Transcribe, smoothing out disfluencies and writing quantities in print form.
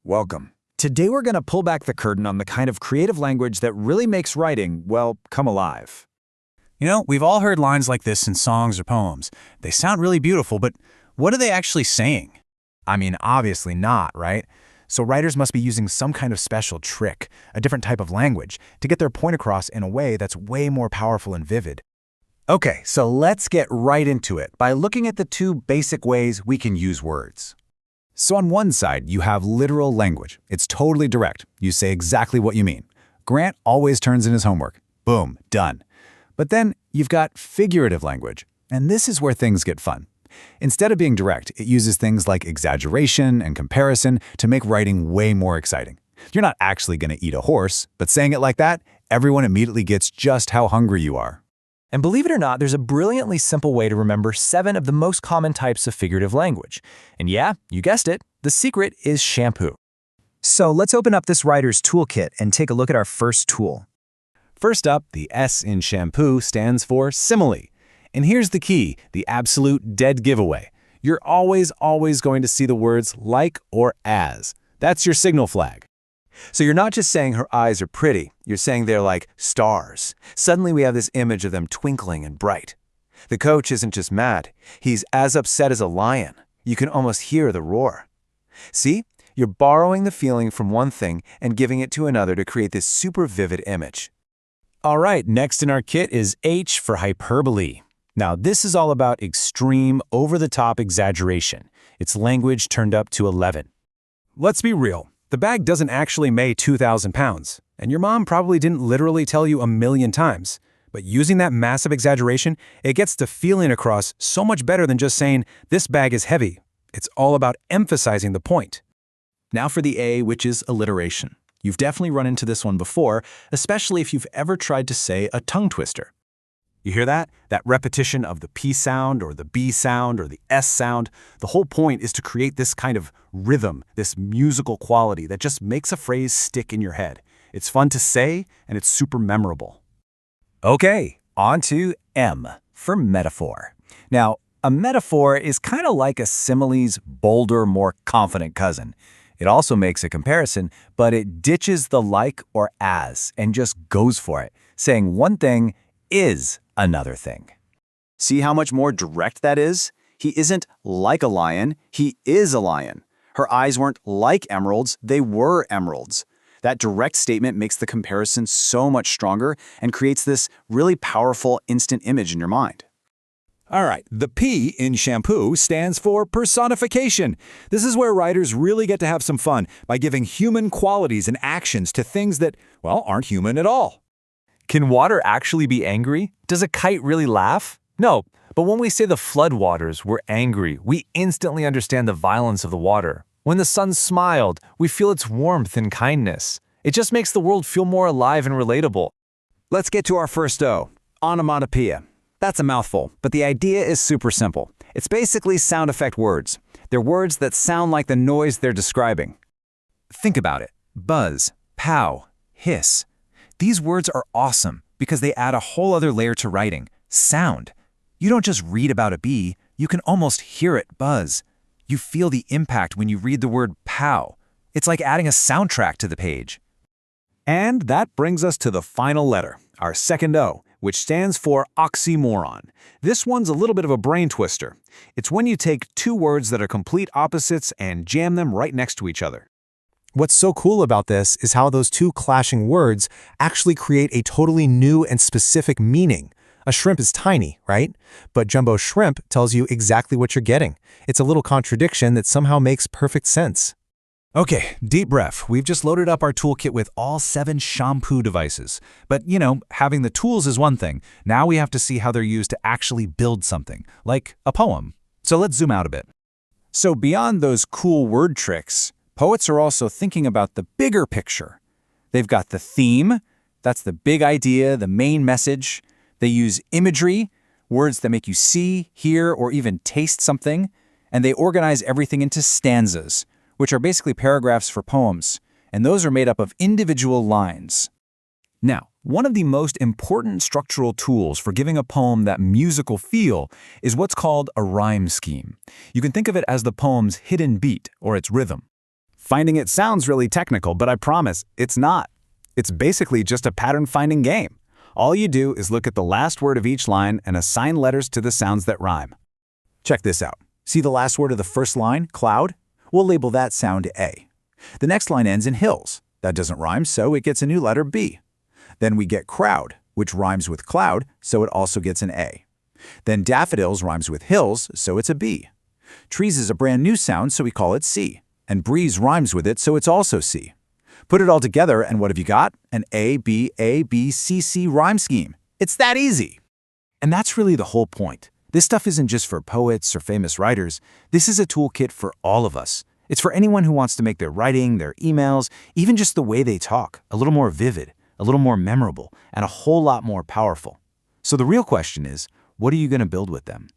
Welcome. Today we're going to pull back the curtain on the kind of creative language that really makes writing, well, come alive. We've all heard lines like this in songs or poems. They sound really beautiful, but what are they actually saying? I mean, obviously not, right? So writers must be using some kind of special trick, a different type of language, to get their point across in a way that's way more powerful and vivid. Okay, so let's get right into it by looking at the two basic ways we can use words. So on one side, you have literal language. It's totally direct. You say exactly what you mean. Grant always turns in his homework. Boom, done. But then you've got figurative language, and this is where things get fun. Instead of being direct, it uses things like exaggeration and comparison to make writing way more exciting. You're not actually going to eat a horse, but saying it like that, everyone immediately gets just how hungry you are. And believe it or not, there's a brilliantly simple way to remember 7 of the most common types of figurative language. And yeah, you guessed it, the secret is shampoo. So let's open up this writer's toolkit and take a look at our first tool. First up, the S in shampoo stands for simile. And here's the key, the absolute dead giveaway. You're always going to see the words like or as. That's your signal flag. So you're not just saying her eyes are pretty, you're saying they're like stars. Suddenly we have this image of them twinkling and bright. The coach isn't just mad, he's as upset as a lion. You can almost hear the roar. See? You're borrowing the feeling from one thing and giving it to another to create this super vivid image. All right, next in our kit is H for hyperbole. Now, this is all about extreme, over-the-top exaggeration. It's language turned up to 11. Let's be real. The bag doesn't actually weigh 2,000 pounds, and your mom probably didn't literally tell you a million times. But using that massive exaggeration, it gets the feeling across so much better than just saying, this bag is heavy. It's all about emphasizing the point. Now for the A, which is alliteration. You've definitely run into this one before, especially if you've ever tried to say a tongue twister. You hear that? That repetition of the P sound or the B sound or the S sound. The whole point is to create this kind of rhythm, this musical quality that just makes a phrase stick in your head. It's fun to say, and it's super memorable. Okay, on to M for metaphor. Now, a metaphor is kind of like a simile's bolder, more confident cousin. It also makes a comparison, but it ditches the like or as and just goes for it, saying one thing is another thing. See how much more direct that is? He isn't like a lion, he is a lion. Her eyes weren't like emeralds, they were emeralds. That direct statement makes the comparison so much stronger and creates this really powerful instant image in your mind. All right, the P in shampoo stands for personification. This is where writers really get to have some fun by giving human qualities and actions to things that, well, aren't human at all. Can water actually be angry? Does a kite really laugh? No, but when we say the flood waters were angry, we instantly understand the violence of the water. When the sun smiled, we feel its warmth and kindness. It just makes the world feel more alive and relatable. Let's get to our first O, onomatopoeia. That's a mouthful, but the idea is super simple. It's basically sound effect words. They're words that sound like the noise they're describing. Think about it. Buzz, pow, hiss. These words are awesome because they add a whole other layer to writing, sound. You don't just read about a bee, you can almost hear it buzz. You feel the impact when you read the word pow. It's like adding a soundtrack to the page. And that brings us to the final letter, our second O, which stands for oxymoron. This one's a little bit of a brain twister. It's when you take two words that are complete opposites and jam them right next to each other. What's so cool about this is how those two clashing words actually create a totally new and specific meaning. A shrimp is tiny, right? But jumbo shrimp tells you exactly what you're getting. It's a little contradiction that somehow makes perfect sense. Okay, deep breath. We've just loaded up our toolkit with all 7 shampoo devices. But, having the tools is one thing. Now we have to see how they're used to actually build something, like a poem. So let's zoom out a bit. So beyond those cool word tricks, poets are also thinking about the bigger picture. They've got the theme, that's the big idea, the main message. They use imagery, words that make you see, hear, or even taste something. And they organize everything into stanzas, which are basically paragraphs for poems. And those are made up of individual lines. Now, one of the most important structural tools for giving a poem that musical feel is what's called a rhyme scheme. You can think of it as the poem's hidden beat or its rhythm. Finding it sounds really technical, but I promise it's not. It's basically just a pattern-finding game. All you do is look at the last word of each line and assign letters to the sounds that rhyme. Check this out. See the last word of the first line, cloud? We'll label that sound A. The next line ends in hills. That doesn't rhyme, so it gets a new letter B. Then we get crowd, which rhymes with cloud, so it also gets an A. Then daffodils rhymes with hills, so it's a B. Trees is a brand new sound, so we call it C. And breeze rhymes with it, so it's also C. Put it all together, and what have you got? An A, B, C, C rhyme scheme. It's that easy. And that's really the whole point. This stuff isn't just for poets or famous writers. This is a toolkit for all of us. It's for anyone who wants to make their writing, their emails, even just the way they talk, a little more vivid, a little more memorable, and a whole lot more powerful. So the real question is, what are you going to build with them?